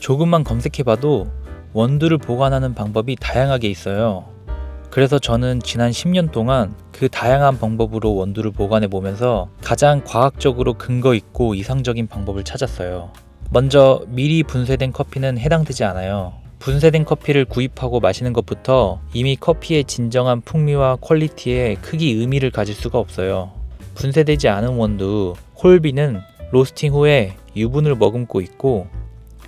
조금만 검색해봐도 원두를 보관하는 방법이 다양하게 있어요. 그래서 저는 지난 10년 동안 그 다양한 방법으로 원두를 보관해 보면서 가장 과학적으로 근거 있고 이상적인 방법을 찾았어요. 먼저 미리 분쇄된 커피는 해당되지 않아요. 분쇄된 커피를 구입하고 마시는 것부터 이미 커피의 진정한 풍미와 퀄리티에 크게 의미를 가질 수가 없어요. 분쇄되지 않은 원두, 홀비는 로스팅 후에 유분을 머금고 있고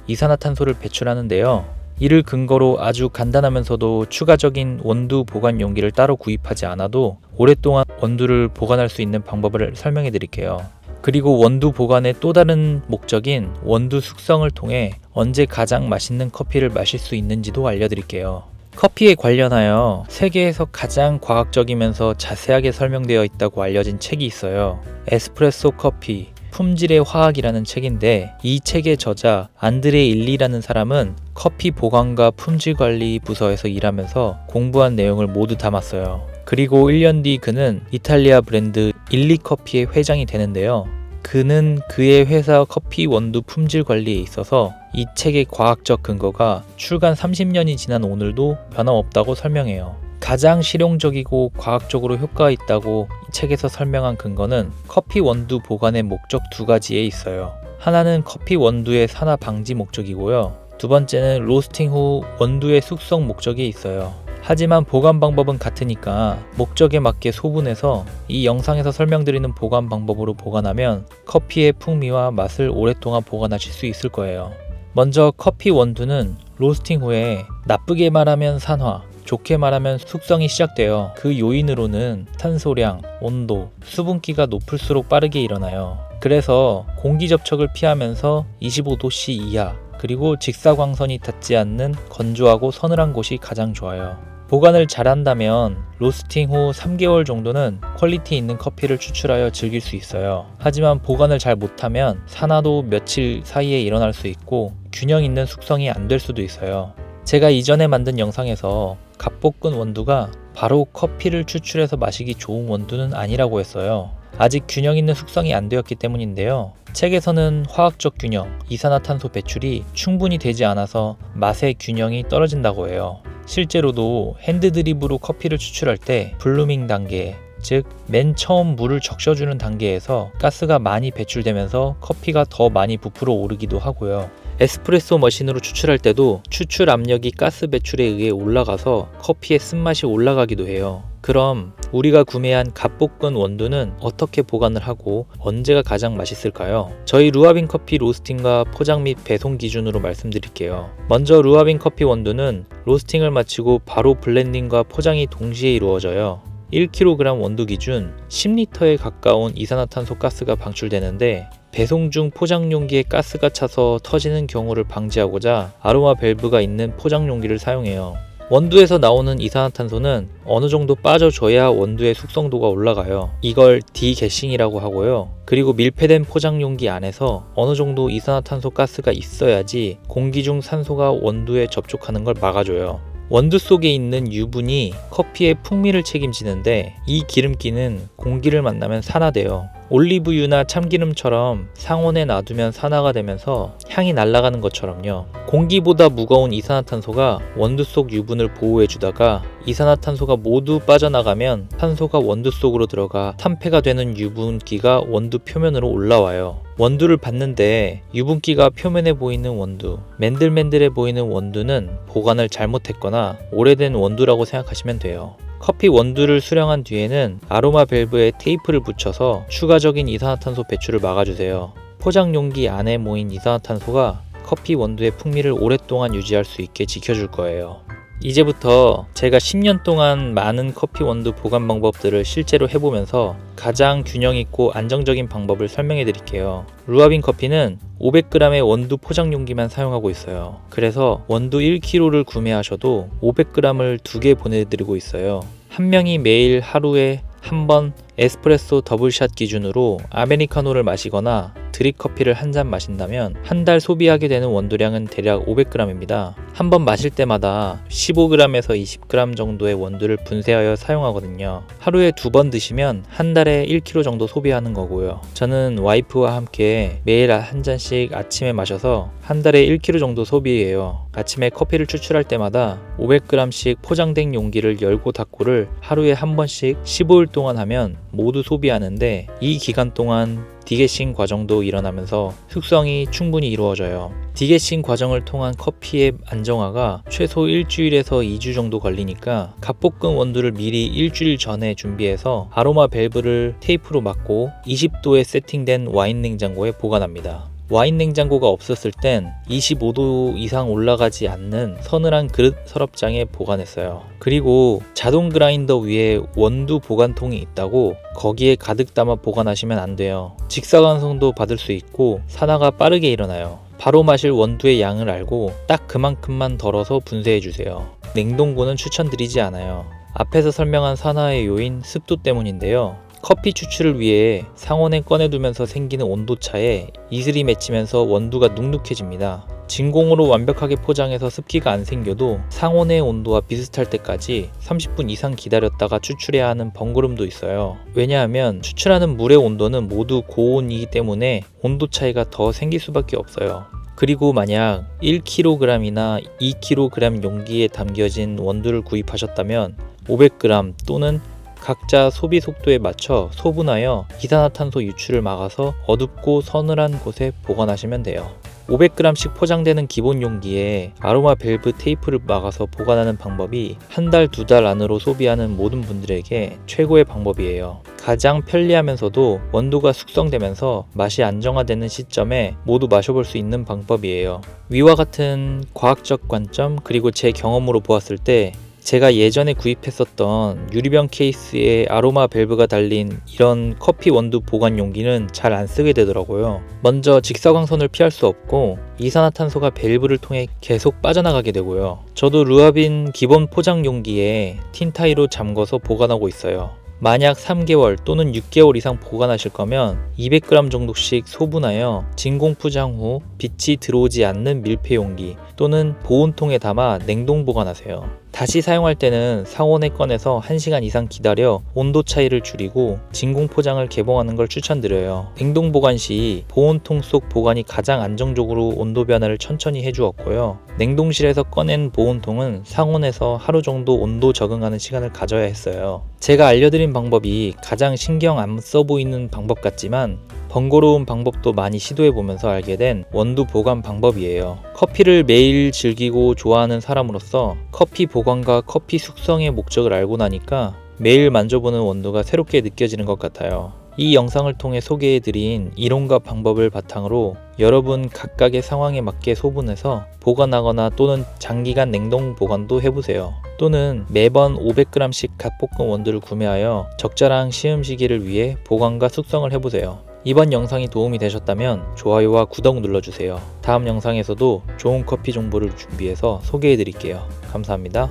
이산화탄소를 배출하는데요. 이를 근거로 아주 간단하면서도 추가적인 원두 보관 용기를 따로 구입하지 않아도 오랫동안 원두를 보관할 수 있는 방법을 설명해 드릴게요. 그리고 원두 보관의 또 다른 목적인 원두 숙성을 통해 언제 가장 맛있는 커피를 마실 수 있는지도 알려드릴게요. 커피에 관련하여 세계에서 가장 과학적이면서 자세하게 설명되어 있다고 알려진 책이 있어요. 에스프레소 커피 품질의 화학이라는 책인데, 이 책의 저자 안드레 일리라는 사람은 커피 보관과 품질 관리 부서에서 일하면서 공부한 내용을 모두 담았어요. 그리고 1년 뒤 그는 이탈리아 브랜드 일리커피의 회장이 되는데요. 그는 그의 회사 커피 원두 품질 관리에 있어서 이 책의 과학적 근거가 출간 30년이 지난 오늘도 변함없다고 설명해요. 가장 실용적이고 과학적으로 효과가 있다고 이 책에서 설명한 근거는 커피 원두 보관의 목적 두 가지에 있어요. 하나는 커피 원두의 산화 방지 목적이고요. 두 번째는 로스팅 후 원두의 숙성 목적이 있어요. 하지만 보관 방법은 같으니까 목적에 맞게 소분해서 이 영상에서 설명드리는 보관 방법으로 보관하면 커피의 풍미와 맛을 오랫동안 보관하실 수 있을 거예요. 먼저 커피 원두는 로스팅 후에 나쁘게 말하면 산화, 좋게 말하면 숙성이 시작되어 그 요인으로는 탄소량, 온도, 수분기가 높을수록 빠르게 일어나요. 그래서 공기 접촉을 피하면서 25도씨 이하, 그리고 직사광선이 닿지 않는 건조하고 서늘한 곳이 가장 좋아요. 보관을 잘한다면 로스팅 후 3개월 정도는 퀄리티 있는 커피를 추출하여 즐길 수 있어요. 하지만 보관을 잘 못하면 산화도 며칠 사이에 일어날 수 있고 균형 있는 숙성이 안 될 수도 있어요. 제가 이전에 만든 영상에서 갓볶은 원두가 바로 커피를 추출해서 마시기 좋은 원두는 아니라고 했어요. 아직 균형 있는 숙성이 안 되었기 때문인데요. 책에서는 화학적 균형, 이산화탄소 배출이 충분히 되지 않아서 맛의 균형이 떨어진다고 해요. 실제로도 핸드드립으로 커피를 추출할 때 블루밍 단계, 즉 맨 처음 물을 적셔주는 단계에서 가스가 많이 배출되면서 커피가 더 많이 부풀어 오르기도 하고요. 에스프레소 머신으로 추출할 때도 추출 압력이 가스 배출에 의해 올라가서 커피의 쓴맛이 올라가기도 해요. 그럼 우리가 구매한 갓볶은 원두는 어떻게 보관을 하고 언제가 가장 맛있을까요? 저희 루아빈 커피 로스팅과 포장 및 배송 기준으로 말씀드릴게요. 먼저 루아빈 커피 원두는 로스팅을 마치고 바로 블렌딩과 포장이 동시에 이루어져요. 1kg 원두 기준 10리터에 가까운 이산화탄소 가스가 방출되는데, 배송 중 포장 용기에 가스가 차서 터지는 경우를 방지하고자 아로마 밸브가 있는 포장 용기를 사용해요. 원두에서 나오는 이산화탄소는 어느 정도 빠져줘야 원두의 숙성도가 올라가요. 이걸 디게싱이라고 하고요. 그리고 밀폐된 포장 용기 안에서 어느 정도 이산화탄소 가스가 있어야지 공기 중 산소가 원두에 접촉하는 걸 막아줘요. 원두 속에 있는 유분이 커피의 풍미를 책임지는데, 이 기름기는 공기를 만나면 산화돼요. 올리브유나 참기름처럼 상온에 놔두면 산화가 되면서 향이 날아가는 것처럼요. 공기보다 무거운 이산화탄소가 원두 속 유분을 보호해주다가 이산화탄소가 모두 빠져나가면 탄소가 원두 속으로 들어가 탄패가 되는 유분기가 원두 표면으로 올라와요. 원두를 봤는데 유분기가 표면에 보이는 원두, 맨들맨들해 보이는 원두는 보관을 잘못했거나 오래된 원두라고 생각하시면 돼요. 커피 원두를 수령한 뒤에는 아로마 밸브에 테이프를 붙여서 추가적인 이산화탄소 배출을 막아주세요. 포장 용기 안에 모인 이산화탄소가 커피 원두의 풍미를 오랫동안 유지할 수 있게 지켜줄 거예요. 이제부터 제가 10년 동안 많은 커피 원두 보관 방법들을 실제로 해보면서 가장 균형 있고 안정적인 방법을 설명해 드릴게요. 루아빈 커피는 500g의 원두 포장 용기만 사용하고 있어요. 그래서 원두 1kg를 구매하셔도 500g을 2개 보내드리고 있어요. 한 명이 매일 하루에 한 번 에스프레소 더블샷 기준으로 아메리카노를 마시거나 드립커피를 한 잔 마신다면 한 달 소비하게 되는 원두량은 대략 500g입니다. 한 번 마실 때마다 15g에서 20g 정도의 원두를 분쇄하여 사용하거든요. 하루에 2번 드시면 한 달에 1kg 정도 소비하는 거고요. 저는 와이프와 함께 매일 한 잔씩 아침에 마셔서 한 달에 1kg 정도 소비해요. 아침에 커피를 추출할 때마다 500g씩 포장된 용기를 열고 닫고를 하루에 한 번씩 15일 동안 하면 모두 소비하는데, 이 기간 동안 디게싱 과정도 일어나면서 숙성이 충분히 이루어져요. 디게싱 과정을 통한 커피의 안정화가 최소 일주일에서 2주 정도 걸리니까 갓볶은 원두를 미리 일주일 전에 준비해서 아로마 밸브를 테이프로 막고 20도에 세팅된 와인 냉장고에 보관합니다. 와인 냉장고가 없었을 땐 25도 이상 올라가지 않는 서늘한 그릇 서랍장에 보관했어요. 그리고 자동 그라인더 위에 원두 보관통이 있다고 거기에 가득 담아 보관하시면 안 돼요. 직사광선도 받을 수 있고 산화가 빠르게 일어나요. 바로 마실 원두의 양을 알고 딱 그만큼만 덜어서 분쇄해 주세요. 냉동고는 추천드리지 않아요. 앞에서 설명한 산화의 요인 습도 때문인데요. 커피 추출을 위해 상온에 꺼내두면서 생기는 온도차에 이슬이 맺히면서 원두가 눅눅해집니다. 진공으로 완벽하게 포장해서 습기가 안 생겨도 상온의 온도와 비슷할 때까지 30분 이상 기다렸다가 추출해야 하는 번거로움도 있어요. 왜냐하면 추출하는 물의 온도는 모두 고온이기 때문에 온도 차이가 더 생길 수밖에 없어요. 그리고 만약 1kg이나 2kg 용기에 담겨진 원두를 구입하셨다면 500g 또는 각자 소비 속도에 맞춰 소분하여 이산화탄소 유출을 막아서 어둡고 서늘한 곳에 보관하시면 돼요. 500g씩 포장되는 기본 용기에 아로마 밸브 테이프를 막아서 보관하는 방법이 한 달, 2달 안으로 소비하는 모든 분들에게 최고의 방법이에요. 가장 편리하면서도 원두가 숙성되면서 맛이 안정화되는 시점에 모두 마셔볼 수 있는 방법이에요. 위와 같은 과학적 관점 그리고 제 경험으로 보았을 때 제가 예전에 구입했었던 유리병 케이스에 아로마 밸브가 달린 이런 커피 원두 보관 용기는 잘 안 쓰게 되더라고요. 먼저 직사광선을 피할 수 없고 이산화탄소가 밸브를 통해 계속 빠져나가게 되고요. 저도 루아빈 기본 포장 용기에 틴타이로 잠궈서 보관하고 있어요. 만약 3개월 또는 6개월 이상 보관하실 거면 200g 정도씩 소분하여 진공 포장 후 빛이 들어오지 않는 밀폐 용기 또는 보온통에 담아 냉동 보관하세요. 다시 사용할 때는 상온에 꺼내서 1시간 이상 기다려 온도 차이를 줄이고 진공 포장을 개봉하는 걸 추천드려요. 냉동 보관 시 보온통 속 보관이 가장 안정적으로 온도 변화를 천천히 해주었고요. 냉동실에서 꺼낸 보온통은 상온에서 하루 정도 온도 적응하는 시간을 가져야 했어요. 제가 알려드린 방법이 가장 신경 안 써 보이는 방법 같지만 번거로운 방법도 많이 시도해보면서 알게 된 원두 보관 방법이에요. 커피를 매일 즐기고 좋아하는 사람으로서 커피 보관과 커피 숙성의 목적을 알고 나니까 매일 만져보는 원두가 새롭게 느껴지는 것 같아요. 이 영상을 통해 소개해드린 이론과 방법을 바탕으로 여러분 각각의 상황에 맞게 소분해서 보관하거나 또는 장기간 냉동 보관도 해보세요. 또는 매번 500g씩 갓볶은 원두를 구매하여 적절한 시음 시기를 위해 보관과 숙성을 해보세요. 이번 영상이 도움이 되셨다면 좋아요와 구독 눌러주세요. 다음 영상에서도 좋은 커피 정보를 준비해서 소개해드릴게요. 감사합니다.